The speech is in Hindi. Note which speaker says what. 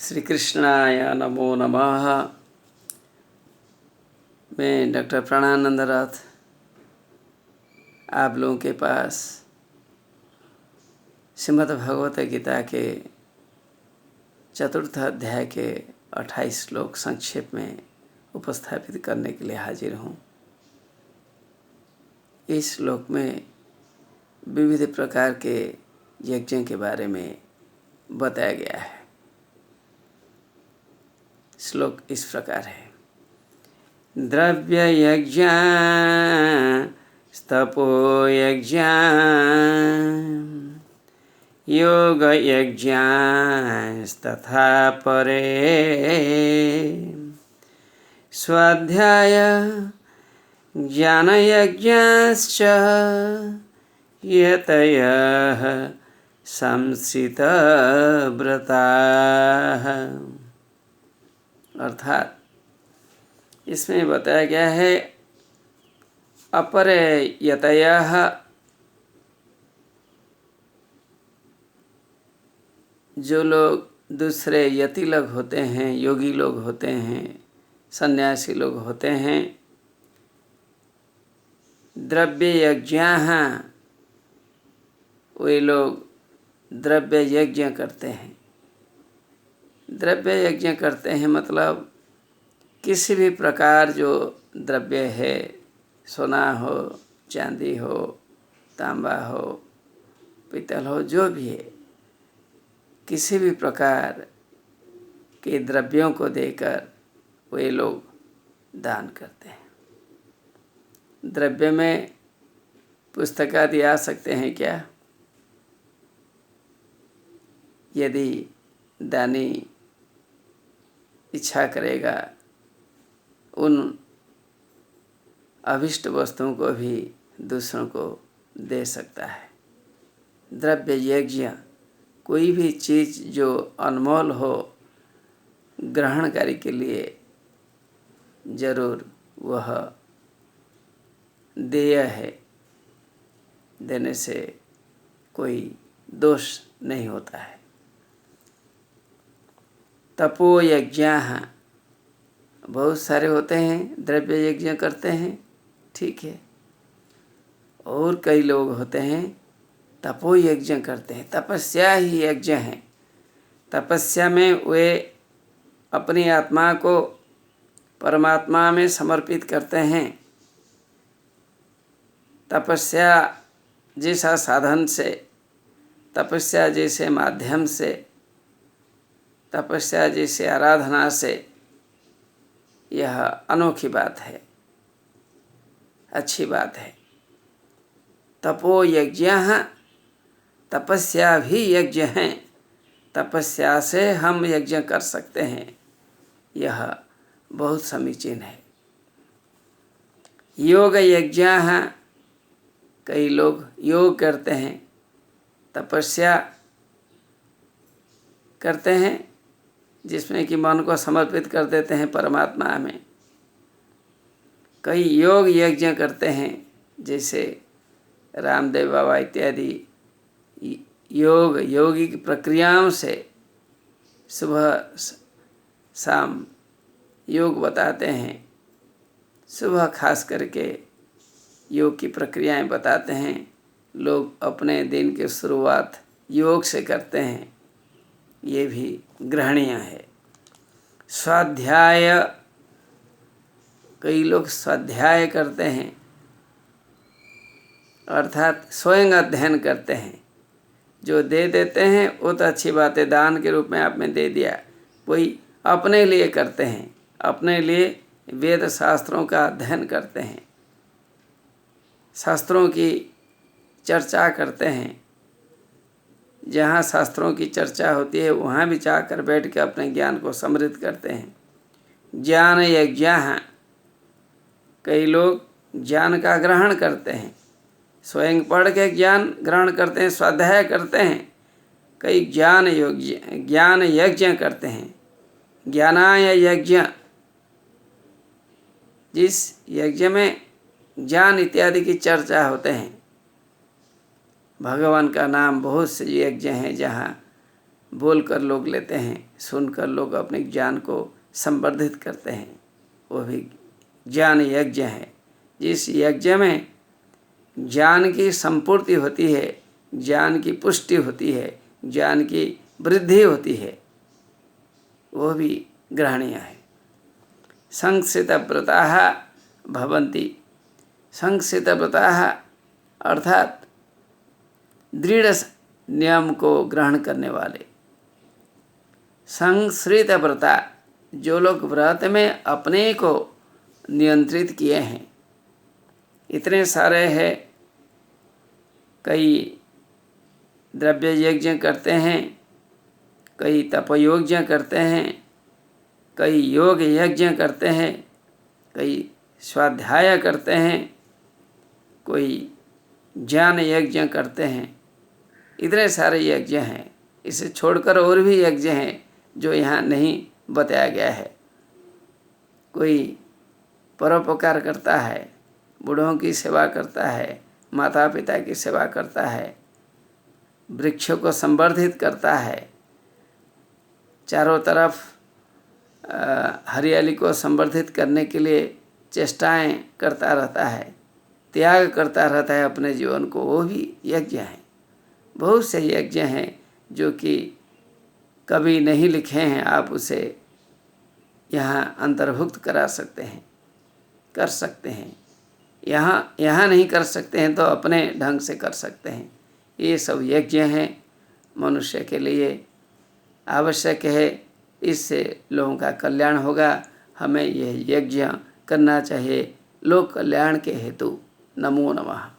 Speaker 1: श्री कृष्णाय नमो नमः। मैं डॉक्टर प्राणानंद रथ आप लोगों के पास श्रीमद् भगवत गीता के चतुर्थ अध्याय के 28 श्लोक संक्षेप में उपस्थापित करने के लिए हाजिर हूँ। इस श्लोक में विविध प्रकार के यज्ञ के बारे में बताया गया है। श्लोक इस प्रकार है। द्रव्य यज्ञ तपो यज्ञ योग यज्ञ तथा परे स्वाध्याय ज्ञान यज्ञश्च यतयः संस्थित व्रताः। अर्थात इसमें बताया गया है अपरे यतयः जो लोग दूसरे यति लोग होते हैं, योगी लोग होते हैं, सन्यासी लोग होते हैं, द्रव्य यज्ञाः वे लोग द्रव्य यज्ञ करते हैं। द्रव्य यज्ञ करते हैं मतलब किसी भी प्रकार जो द्रव्य है, सोना हो, चांदी हो, तांबा हो, पीतल हो, जो भी है, किसी भी प्रकार के द्रव्यों को देकर वे लोग दान करते हैं। द्रव्य में पुस्तक आदि आ सकते हैं क्या? यदि दानी इच्छा करेगा उन अभिष्ट वस्तुओं को भी दूसरों को दे सकता है। द्रव्य यज्ञ कोई भी चीज़ जो अनमोल हो, ग्रहणकारी के लिए जरूर वह देय है। देने से कोई दोष नहीं होता है। तपो यज्ञाः बहुत सारे होते हैं, द्रव्य यज्ञ करते हैं, ठीक है। और कई लोग होते हैं तपो यज्ञ करते हैं, तपस्या ही यज्ञ है। तपस्या में वे अपनी आत्मा को परमात्मा में समर्पित करते हैं। तपस्या जैसा साधन से, तपस्या जैसे माध्यम से, तपस्या जैसे आराधना से, यह अनोखी बात है, अच्छी बात है। तपो यज्ञः तपस्या भी यज्ञ हैं। तपस्या से हम यज्ञ कर सकते हैं, यह बहुत समीचीन है। योग यज्ञः कई लोग योग करते हैं, तपस्या करते हैं, जिसमें कि मन को समर्पित कर देते हैं परमात्मा में। कई योग यज्ञ करते हैं, जैसे रामदेव बाबा इत्यादि योग योगिक प्रक्रियाओं से सुबह शाम योग बताते हैं। सुबह खास करके योग की प्रक्रियाएं बताते हैं। लोग अपने दिन की शुरुआत योग से करते हैं, ये भी ग्रहणीय है। स्वाध्याय कई लोग स्वाध्याय करते हैं, अर्थात स्वयं अध्ययन करते हैं। जो दे देते हैं वो तो अच्छी बात है, दान के रूप में आपने दे दिया। कोई अपने लिए करते हैं, अपने लिए वेद शास्त्रों का अध्ययन करते हैं, शास्त्रों की चर्चा करते हैं। जहाँ शास्त्रों की चर्चा होती है वहाँ भी जाकर बैठ के अपने ज्ञान को समृद्ध करते हैं। ज्ञान यज्ञाः कई लोग ज्ञान का ग्रहण करते हैं, स्वयं पढ़ के ज्ञान ग्रहण करते हैं, स्वाध्याय करते हैं। कई ज्ञान यज्ञ करते हैं। ज्ञानाय यज्ञ जिस यज्ञ में ज्ञान इत्यादि की चर्चा होते हैं। भगवान का नाम बहुत से यज्ञ हैं जहाँ बोलकर लोग लेते हैं, सुनकर लोग अपने ज्ञान को संवर्धित करते हैं, वो भी ज्ञान यज्ञ है। जिस यज्ञ में ज्ञान की संपूर्ति होती है, ज्ञान की पुष्टि होती है, ज्ञान की वृद्धि होती है, वो भी ग्रहणीय है। संस्कृतव्रताः भवन्ति। संस्कृतव्रताः अर्थात दृढ़ नियम को ग्रहण करने वाले। संस्कृतव्रता, जो लोग व्रत में अपने को नियंत्रित किए हैं। इतने सारे हैं, कई द्रव्य यज्ञ करते हैं, कई तपयज्ञ करते हैं, कई योग यज्ञ करते हैं, कई स्वाध्याय करते हैं, कोई ज्ञान यज्ञ करते हैं। इतने सारे यज्ञ हैं। इसे छोड़कर और भी यज्ञ हैं जो यहाँ नहीं बताया गया है। कोई परोपकार करता है, बूढ़ों की सेवा करता है, माता पिता की सेवा करता है, वृक्षों को संवर्धित करता है, चारों तरफ हरियाली को संवर्धित करने के लिए चेष्टाएं करता रहता है, त्याग करता रहता है अपने जीवन को, वो भी यज्ञ हैं। बहुत से यज्ञ हैं जो कि कभी नहीं लिखे हैं, आप उसे यहाँ अंतर्भुक्त करा सकते हैं, कर सकते हैं। यहाँ नहीं कर सकते हैं तो अपने ढंग से कर सकते हैं। ये सब यज्ञ हैं, मनुष्य के लिए आवश्यक है। इससे लोगों का कल्याण होगा। हमें यह यज्ञ करना चाहिए लोक कल्याण के हेतु। नमो नमः।